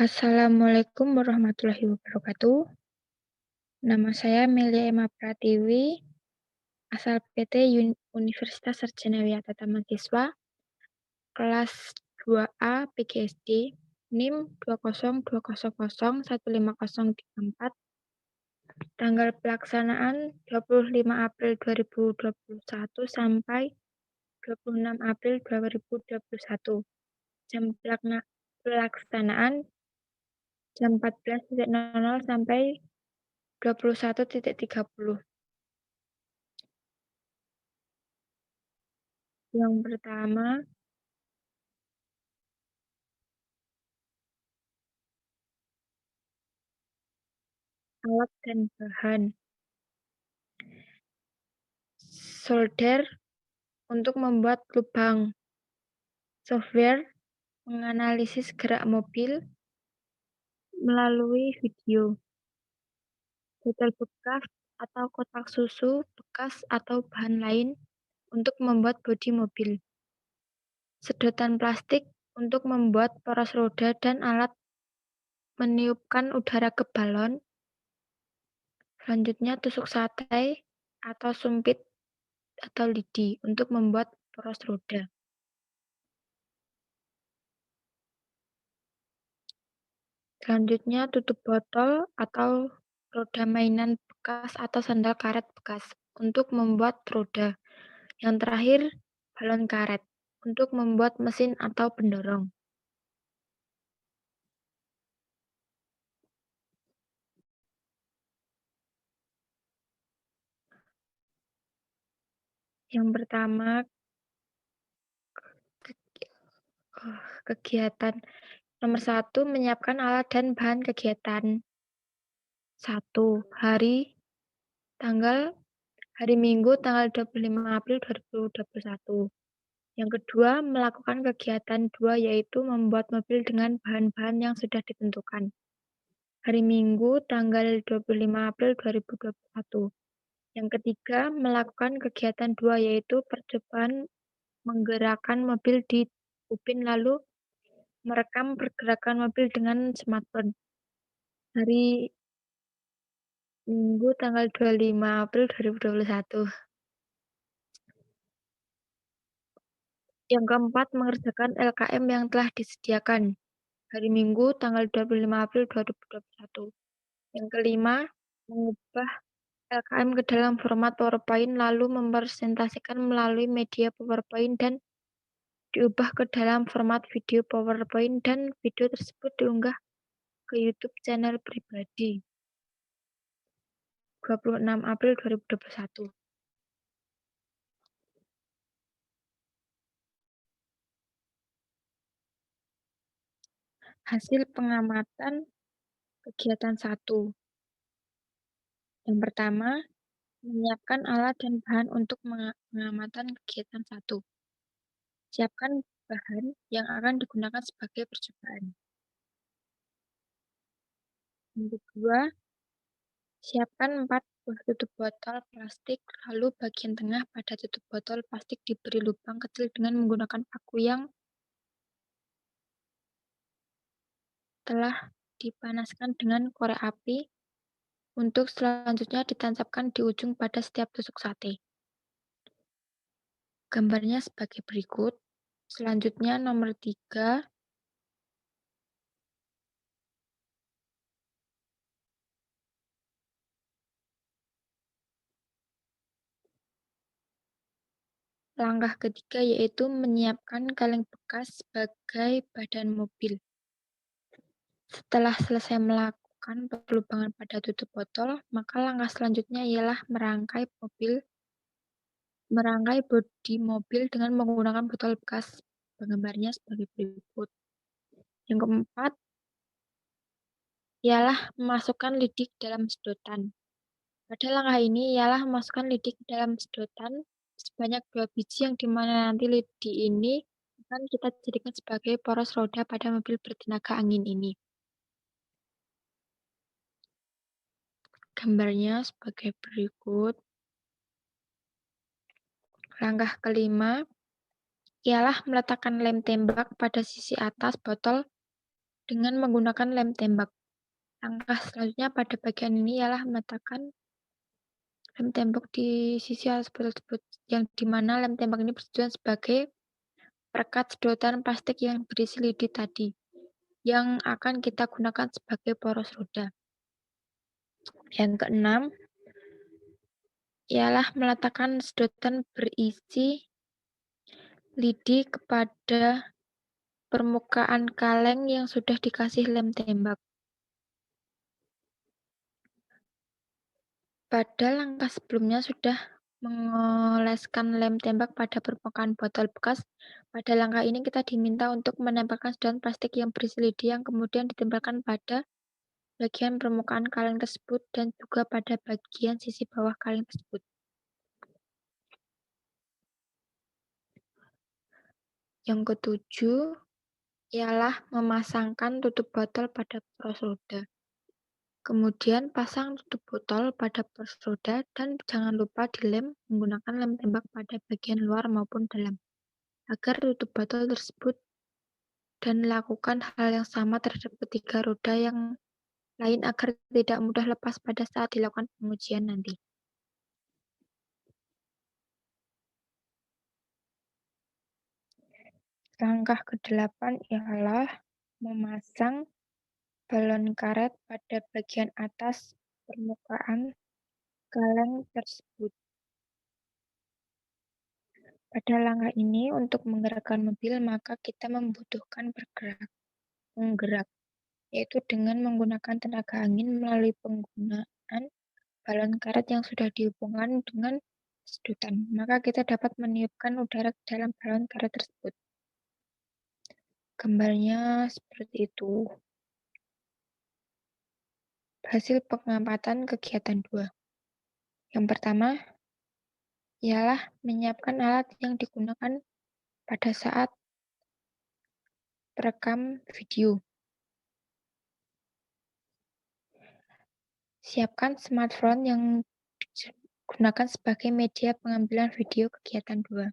Assalamualaikum warahmatullahi wabarakatuh. Nama saya Melia Emma Pratiwi, asal PT Universitas Sarjana Tata Mahasiswa, kelas 2A PGSD, NIM 202001504, tanggal pelaksanaan 25 April 2021 sampai 26 April 2021. Jam pelaksanaan jam 14.00 sampai 21.30. Yang pertama, alat dan bahan. Solder untuk membuat lubang. Software menganalisis gerak mobil melalui video. Botol bekas atau kotak susu bekas atau bahan lain untuk membuat bodi mobil. Sedotan plastik untuk membuat poros roda dan alat meniupkan udara ke balon. Selanjutnya tusuk sate atau sumpit atau lidi untuk membuat poros roda. Selanjutnya tutup botol atau roda mainan bekas atau sandal karet bekas untuk membuat roda. Yang terakhir, balon karet untuk membuat mesin atau pendorong. Yang pertama, kegiatan nomor 1, menyiapkan alat dan bahan kegiatan. 1. Hari Minggu tanggal 25 April 2021. Yang kedua, melakukan kegiatan 2, yaitu membuat mobil dengan bahan-bahan yang sudah ditentukan. Hari Minggu tanggal 25 April 2021. Yang ketiga, melakukan kegiatan 2, yaitu percobaan menggerakkan mobil di Upin lalu merekam pergerakan mobil dengan smartphone. Hari Minggu tanggal 25 April 2021. Yang keempat, mengerjakan LKM yang telah disediakan. Hari Minggu tanggal 25 April 2021. Yang kelima, mengubah LKM ke dalam format PowerPoint lalu mempresentasikan melalui media PowerPoint dan diubah ke dalam format video PowerPoint dan video tersebut diunggah ke YouTube channel pribadi. 26 April 2021. Hasil pengamatan kegiatan 1. Yang pertama, menyiapkan alat dan bahan untuk pengamatan kegiatan 1. Siapkan bahan yang akan digunakan sebagai percobaan. Yang kedua, siapkan 4 buah tutup botol plastik, lalu bagian tengah pada tutup botol plastik diberi lubang kecil dengan menggunakan paku yang telah dipanaskan dengan korek api untuk selanjutnya ditancapkan di ujung pada setiap tusuk sate. Gambarnya sebagai berikut. Selanjutnya nomor 3, langkah ketiga yaitu menyiapkan kaleng bekas sebagai badan mobil. Setelah selesai melakukan pelubangan pada tutup botol, maka langkah selanjutnya ialah merangkai bodi mobil dengan menggunakan botol bekas. Gambarnya sebagai berikut. Yang keempat ialah memasukkan lidi ke dalam sedotan. Pada langkah ini ialah memasukkan lidi ke dalam sedotan sebanyak 2 biji yang dimana nanti lidi ini akan kita jadikan sebagai poros roda pada mobil bertenaga angin ini. Gambarnya sebagai berikut. Langkah kelima ialah meletakkan lem tembak pada sisi atas botol dengan menggunakan lem tembak. Langkah selanjutnya pada bagian ini ialah meletakkan lem tembak di sisi alas botol tersebut, yang dimana lem tembak ini bertujuan sebagai perekat sedotan plastik yang berisi lidi tadi, yang akan kita gunakan sebagai poros roda. Yang keenam, ialah meletakkan sedotan berisi lidi kepada permukaan kaleng yang sudah dikasih lem tembak. Pada langkah sebelumnya sudah mengoleskan lem tembak pada permukaan botol bekas. Pada langkah ini kita diminta untuk menempelkan sedotan plastik yang berisi lidi yang kemudian ditempelkan pada bagian permukaan kaleng tersebut dan juga pada bagian sisi bawah kaleng tersebut. Yang ketujuh ialah memasangkan tutup botol pada poros roda. Kemudian pasang tutup botol pada poros roda dan jangan lupa dilem menggunakan lem tembak pada bagian luar maupun dalam, agar tutup botol tersebut dan lakukan hal yang sama terhadap ketiga roda yang lain agar tidak mudah lepas pada saat dilakukan pengujian nanti. Langkah ke-8 ialah memasang balon karet pada bagian atas permukaan kaleng tersebut. Pada langkah ini, untuk menggerakkan mobil, maka kita membutuhkan penggerak, yaitu dengan menggunakan tenaga angin melalui penggunaan balon karet yang sudah dihubungkan dengan sedotan. Maka kita dapat meniupkan udara ke dalam balon karet tersebut. Gambarnya seperti itu. Hasil pengamatan kegiatan 2. Yang pertama ialah menyiapkan alat yang digunakan pada saat perekam video. Siapkan smartphone yang digunakan sebagai media pengambilan video kegiatan 2.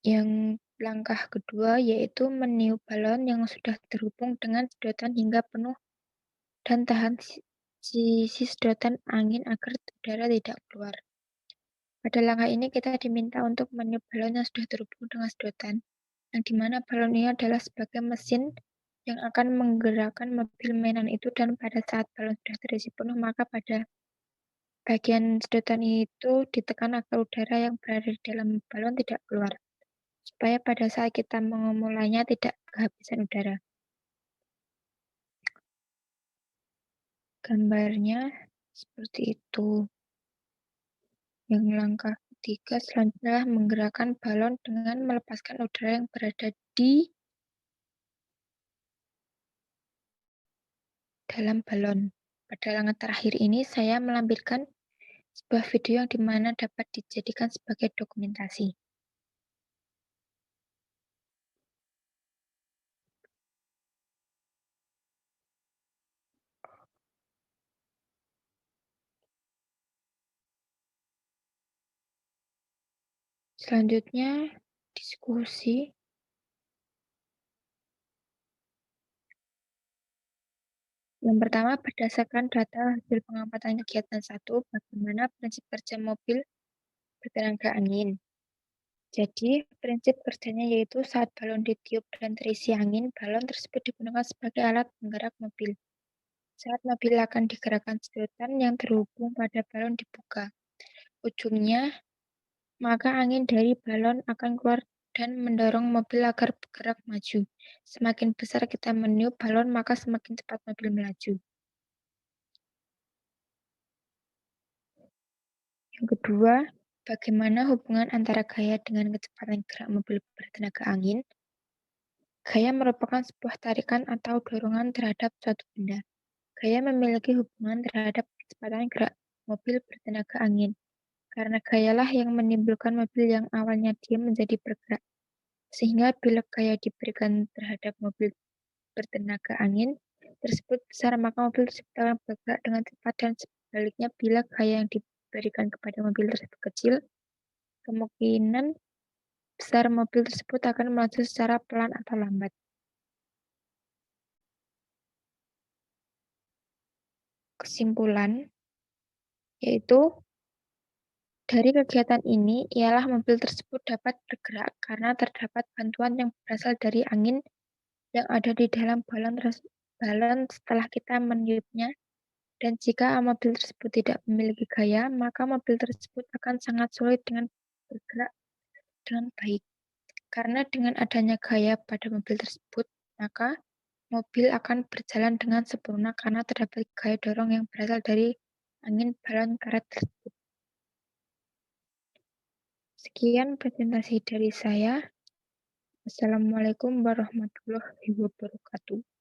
Yang langkah kedua yaitu meniup balon yang sudah terhubung dengan sedotan hingga penuh dan tahan sisi sedotan angin agar udara tidak keluar. Pada langkah ini kita diminta untuk meniup balon yang sudah terhubung dengan sedotan, yang dimana balon ini adalah sebagai mesin yang akan menggerakkan mobil mainan itu, dan pada saat balon sudah terisi penuh maka pada bagian sedotan itu ditekan agar udara yang berada di dalam balon tidak keluar, supaya pada saat kita memulainya tidak kehabisan udara. Gambarnya seperti itu. Yang langkah ketiga selanjutnya adalah menggerakkan balon dengan melepaskan udara yang berada di dalam balon. Pada langkah terakhir ini saya melampirkan sebuah video yang dimana dapat dijadikan sebagai dokumentasi. Selanjutnya, diskusi. Yang pertama, berdasarkan data hasil pengamatan kegiatan 1, bagaimana prinsip kerja mobil bertenaga angin. Jadi, prinsip kerjanya yaitu saat balon ditiup dan terisi angin, balon tersebut digunakan sebagai alat penggerak mobil. Saat mobil akan digerakkan, sedotan yang terhubung pada balon dibuka ujungnya, maka angin dari balon akan keluar dan mendorong mobil agar bergerak maju. Semakin besar kita meniup balon, maka semakin cepat mobil melaju. Yang kedua, bagaimana hubungan antara gaya dengan kecepatan gerak mobil bertenaga angin? Gaya merupakan sebuah tarikan atau dorongan terhadap suatu benda. Gaya memiliki hubungan terhadap kecepatan gerak mobil bertenaga angin. Karena gayalah yang menimbulkan mobil yang awalnya diam menjadi bergerak. Sehingga bila gaya diberikan terhadap mobil bertenaga angin tersebut besar, maka mobil tersebut akan bergerak dengan cepat, dan sebaliknya bila gaya yang diberikan kepada mobil tersebut kecil, kemungkinan besar mobil tersebut akan melaju secara pelan atau lambat. Kesimpulan, yaitu dari kegiatan ini ialah mobil tersebut dapat bergerak karena terdapat bantuan yang berasal dari angin yang ada di dalam balon setelah kita meniupnya, dan jika mobil tersebut tidak memiliki gaya, maka mobil tersebut akan sangat sulit dengan bergerak dengan baik. Karena dengan adanya gaya pada mobil tersebut, maka mobil akan berjalan dengan sempurna karena terdapat gaya dorong yang berasal dari angin balon karet tersebut. Sekian presentasi dari saya. Wassalamualaikum warahmatullahi wabarakatuh.